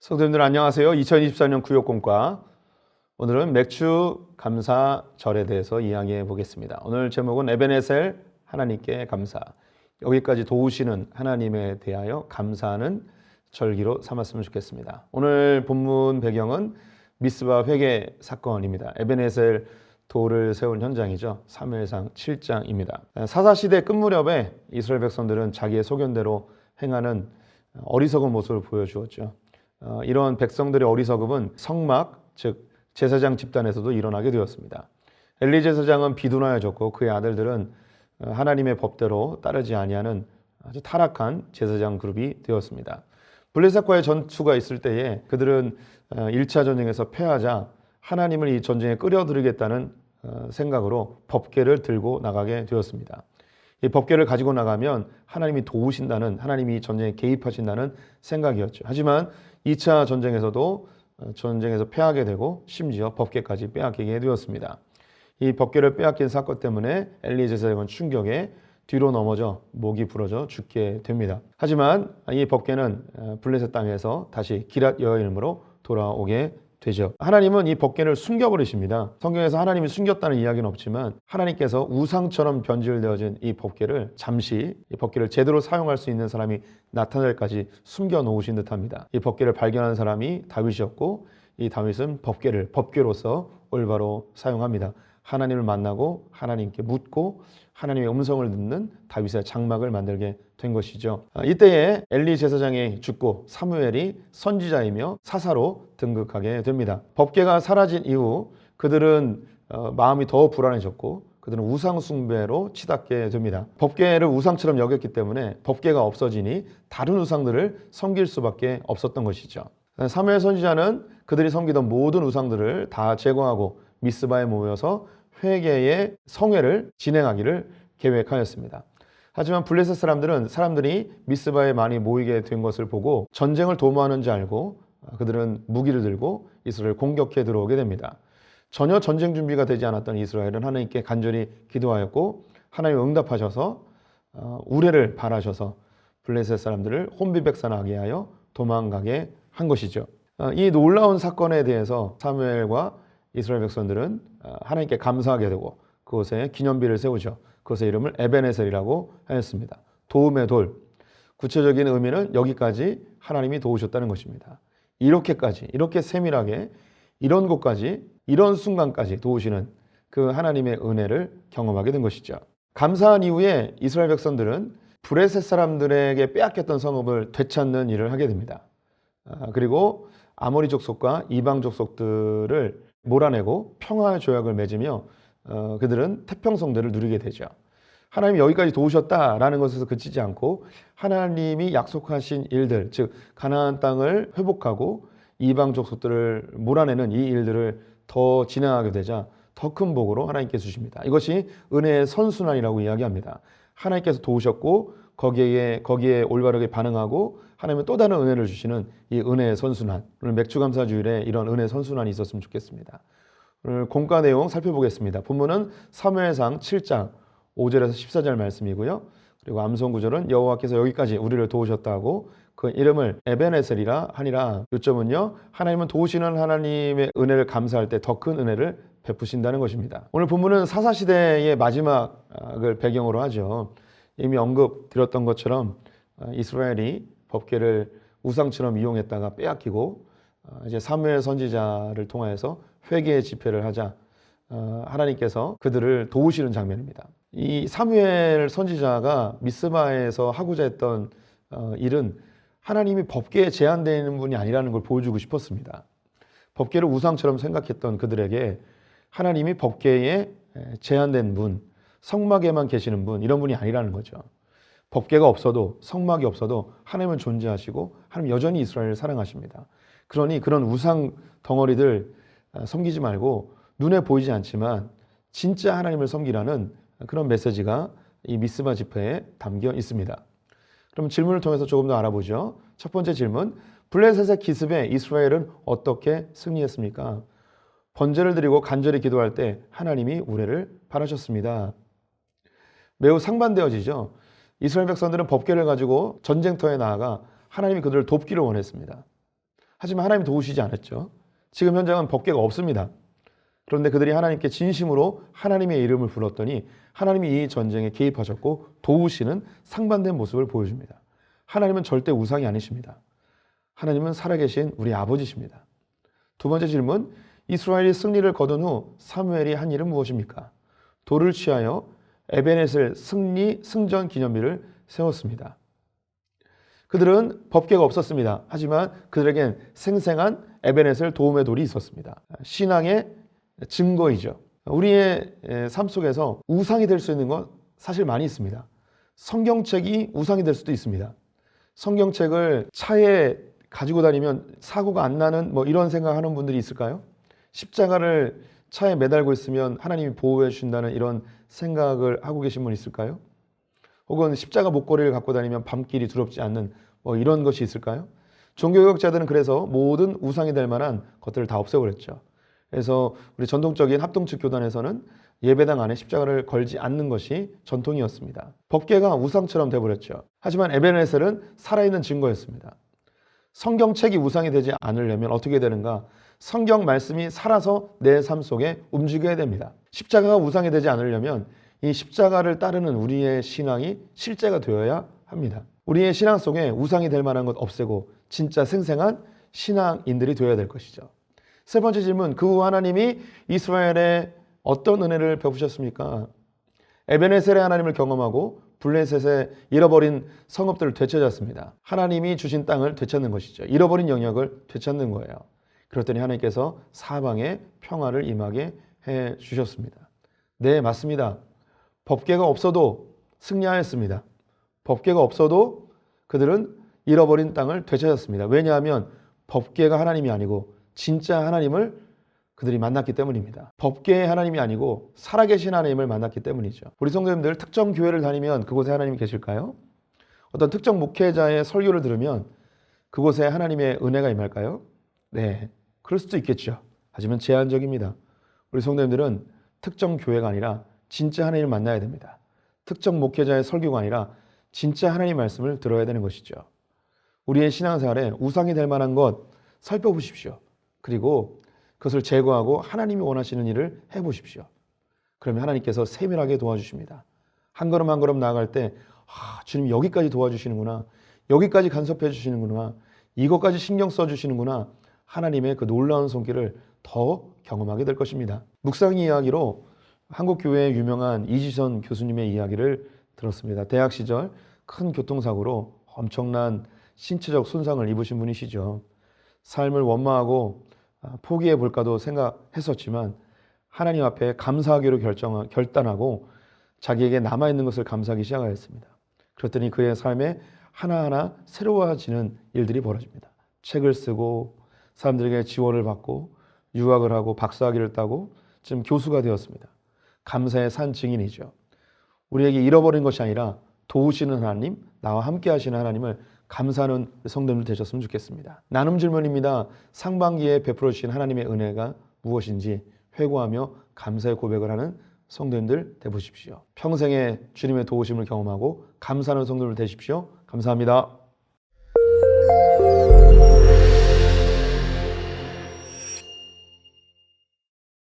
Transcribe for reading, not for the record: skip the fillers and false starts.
성도님들 안녕하세요. 2024년 구역공과 오늘은 맥주 감사절에 대해서 이야기해 보겠습니다. 오늘 제목은 에베네셀 하나님께 감사. 여기까지 도우시는 하나님에 대하여 감사하는 절기로 삼았으면 좋겠습니다. 오늘 본문 배경은 미스바 회개 사건입니다. 에베네셀 돌을 세운 현장이죠. 사무엘상 7장입니다. 사사시대 끝 무렵에 이스라엘 백성들은 자기의 소견대로 행하는 어리석은 모습을 보여주었죠. 이런 백성들의 어리석음은 성막, 즉 제사장 집단에서도 일어나게 되었습니다. 엘리 제사장은 비둔하여졌고 그의 아들들은 하나님의 법대로 따르지 아니하는 아주 타락한 제사장 그룹이 되었습니다. 블레셋과의 전투가 있을 때에 그들은 1차 전쟁에서 패하자 하나님을 이 전쟁에 끌어들이겠다는 생각으로 법궤를 들고 나가게 되었습니다. 이 법궤를 가지고 나가면 하나님이 도우신다는, 하나님이 전쟁에 개입하신다는 생각이었죠. 하지만 2차 전쟁에서도 전쟁에서 패하게 되고 심지어 법궤까지 빼앗기게 되었습니다. 이 법궤를 빼앗긴 사건 때문에 엘리 제사장은 충격에 뒤로 넘어져 목이 부러져 죽게 됩니다. 하지만 이 법궤는 블레셋 땅에서 다시 기랏 여호와임으로 돌아오게 되죠. 하나님은 이 법궤를 숨겨버리십니다. 성경에서 하나님이 숨겼다는 이야기는 없지만 하나님께서 우상처럼 변질되어진 이 법궤를 잠시 이 법궤를 제대로 사용할 수 있는 사람이 나타날 때까지 숨겨놓으신 듯합니다. 이 법궤를 발견한 사람이 다윗이었고 이 다윗은 법궤로서 올바로 사용합니다. 하나님을 만나고 하나님께 묻고 하나님의 음성을 듣는 다윗의 장막을 만들게 된 것이죠. 이때에 엘리 제사장이 죽고 사무엘이 선지자이며 사사로 등극하게 됩니다. 법궤가 사라진 이후 그들은 마음이 더 불안해졌고 그들은 우상 숭배로 치닫게 됩니다. 법궤를 우상처럼 여겼기 때문에 법궤가 없어지니 다른 우상들을 섬길 수밖에 없었던 것이죠. 사무엘 선지자는 그들이 섬기던 모든 우상들을 다 제거하고 미스바에 모여서 회개의 성회를 진행하기를 계획하였습니다. 하지만 블레셋 사람들이 미스바에 많이 모이게 된 것을 보고 전쟁을 도모하는 줄 알고 그들은 무기를 들고 이스라엘을 공격해 들어오게 됩니다. 전혀 전쟁 준비가 되지 않았던 이스라엘은 하나님께 간절히 기도하였고 하나님 응답하셔서 우레를 발하셔서 블레셋 사람들을 혼비백산하게 하여 도망가게 한 것이죠. 이 놀라운 사건에 대해서 사무엘과 이스라엘 백성들은 하나님께 감사하게 되고 그곳에 기념비를 세우죠. 그것의 이름을 에베네셀이라고 하였습니다. 도움의 돌. 구체적인 의미는 여기까지 하나님이 도우셨다는 것입니다. 이렇게 세밀하게 이런 곳까지 이런 순간까지 도우시는 그 하나님의 은혜를 경험하게 된 것이죠. 감사한 이후에 이스라엘 백성들은 블레셋 사람들에게 빼앗겼던 성읍을 되찾는 일을 하게 됩니다. 그리고 아모리 족속과 이방 족속들을 몰아내고 평화 조약을 맺으며 그들은 태평성대를 누리게 되죠. 하나님이 여기까지 도우셨다라는 것에서 그치지 않고 하나님이 약속하신 일들, 즉 가나안 땅을 회복하고 이방 족속들을 몰아내는 이 일들을 더 진행하게 되자 더 큰 복으로 하나님께 주십니다. 이것이 은혜의 선순환이라고 이야기합니다. 하나님께서 도우셨고 거기에 올바르게 반응하고 하나님은 또 다른 은혜를 주시는 이 은혜의 선순환. 오늘 맥주감사주일에 이런 은혜의 선순환이 있었으면 좋겠습니다. 오늘 공과 내용 살펴보겠습니다. 본문은 사무엘상 7장 5절에서 14절 말씀이고요. 그리고 암송 구절은 여호와께서 여기까지 우리를 도우셨다고 그 이름을 에베네셀이라 하니라. 요점은요, 하나님은 도우시는 하나님의 은혜를 감사할 때 더 큰 은혜를 베푸신다는 것입니다. 오늘 본문은 사사시대의 마지막을 배경으로 하죠. 이미 언급드렸던 것처럼 이스라엘이 법궤를 우상처럼 이용했다가 빼앗기고 이제 사무엘 선지자를 통하여서 회개의 집회를 하자 하나님께서 그들을 도우시는 장면입니다. 이 사무엘 선지자가 미스바에서 하고자 했던 일은 하나님이 법궤에 제한되는 분이 아니라는 걸 보여주고 싶었습니다. 법궤를 우상처럼 생각했던 그들에게 하나님이 법궤에 제한된 분, 성막에만 계시는 분, 이런 분이 아니라는 거죠. 법궤가 없어도 성막이 없어도 하나님은 존재하시고 하나님 여전히 이스라엘을 사랑하십니다. 그러니 그런 우상 덩어리들 섬기지 말고 눈에 보이지 않지만 진짜 하나님을 섬기라는 그런 메시지가 이 미스바 집회에 담겨 있습니다. 그럼 질문을 통해서 조금 더 알아보죠. 첫 번째 질문, 블레셋의 기습에 이스라엘은 어떻게 승리했습니까? 번제를 드리고 간절히 기도할 때 하나님이 우레를 발하셨습니다. 매우 상반되어지죠. 이스라엘 백성들은 법궤를 가지고 전쟁터에 나아가 하나님이 그들을 돕기를 원했습니다. 하지만 하나님이 도우시지 않았죠. 지금 현장은 법궤가 없습니다. 그런데 그들이 하나님께 진심으로 하나님의 이름을 불렀더니 하나님이 이 전쟁에 개입하셨고 도우시는 상반된 모습을 보여줍니다. 하나님은 절대 우상이 아니십니다. 하나님은 살아계신 우리 아버지십니다. 두 번째 질문, 이스라엘이 승리를 거둔 후 사무엘이 한 일은 무엇입니까? 돌을 취하여 에베네셀 승전 기념비를 세웠습니다. 그들은 법궤가 없었습니다. 하지만 그들에겐 생생한 에베네셀 도움의 돌이 있었습니다. 신앙의 증거이죠. 우리의 삶 속에서 우상이 될 수 있는 것 사실 많이 있습니다. 성경책이 우상이 될 수도 있습니다. 성경책을 차에 가지고 다니면 사고가 안 나는 이런 생각하는 분들이 있을까요? 십자가를 차에 매달고 있으면 하나님이 보호해 주신다는 이런 생각을 하고 계신 분 있을까요? 혹은 십자가 목걸이를 갖고 다니면 밤길이 두렵지 않는 이런 것이 있을까요? 종교개혁자들은 그래서 모든 우상이 될 만한 것들을 다 없애버렸죠. 그래서 우리 전통적인 합동측 교단에서는 예배당 안에 십자가를 걸지 않는 것이 전통이었습니다. 법궤가 우상처럼 돼버렸죠. 하지만 에베네셀은 살아있는 증거였습니다. 성경책이 우상이 되지 않으려면 어떻게 되는가? 성경 말씀이 살아서 내 삶 속에 움직여야 됩니다. 십자가가 우상이 되지 않으려면 이 십자가를 따르는 우리의 신앙이 실제가 되어야 합니다. 우리의 신앙 속에 우상이 될 만한 것 없애고 진짜 생생한 신앙인들이 되어야 될 것이죠. 세 번째 질문, 그 후 하나님이 이스라엘에 어떤 은혜를 베푸셨습니까? 에베네셀의 하나님을 경험하고 블레셋의 잃어버린 성읍들을 되찾았습니다. 하나님이 주신 땅을 되찾는 것이죠. 잃어버린 영역을 되찾는 거예요. 그랬더니 하나님께서 사방에 평화를 임하게 해 주셨습니다. 네, 맞습니다. 법궤가 없어도 승리하였습니다. 법궤가 없어도 그들은 잃어버린 땅을 되찾았습니다. 왜냐하면 법궤가 하나님이 아니고 진짜 하나님을 그들이 만났기 때문입니다. 법궤의 하나님이 아니고 살아계신 하나님을 만났기 때문이죠. 우리 성도님들 특정 교회를 다니면 그곳에 하나님이 계실까요? 어떤 특정 목회자의 설교를 들으면 그곳에 하나님의 은혜가 임할까요? 네, 그럴 수도 있겠죠. 하지만 제한적입니다. 우리 성도님들은 특정 교회가 아니라 진짜 하나님을 만나야 됩니다. 특정 목회자의 설교가 아니라 진짜 하나님의 말씀을 들어야 되는 것이죠. 우리의 신앙생활에 우상이 될 만한 것 살펴보십시오. 그리고 그것을 제거하고 하나님이 원하시는 일을 해보십시오. 그러면 하나님께서 세밀하게 도와주십니다. 한 걸음 한 걸음 나아갈 때 주님 여기까지 도와주시는구나, 여기까지 간섭해 주시는구나, 이것까지 신경 써주시는구나, 하나님의 그 놀라운 손길을 더 경험하게 될 것입니다. 묵상 이야기로 한국교회의 유명한 이지선 교수님의 이야기를 들었습니다. 대학 시절 큰 교통사고로 엄청난 신체적 손상을 입으신 분이시죠. 삶을 원망하고 포기해 볼까도 생각했었지만 하나님 앞에 감사하기로 결단하고 자기에게 남아있는 것을 감사하기 시작하였습니다. 그랬더니 그의 삶에 하나하나 새로워지는 일들이 벌어집니다. 책을 쓰고 사람들에게 지원을 받고 유학을 하고 박사학위를 따고 지금 교수가 되었습니다. 감사의 산 증인이죠. 우리에게 잃어버린 것이 아니라 도우시는 하나님, 나와 함께 하시는 하나님을 감사하는 성도님들 되셨으면 좋겠습니다. 나눔 질문입니다. 상반기에 베풀어 주신 하나님의 은혜가 무엇인지 회고하며 감사의 고백을 하는 성도님들 되보십시오. 평생에 주님의 도우심을 경험하고 감사하는 성도님들 되십시오. 감사합니다.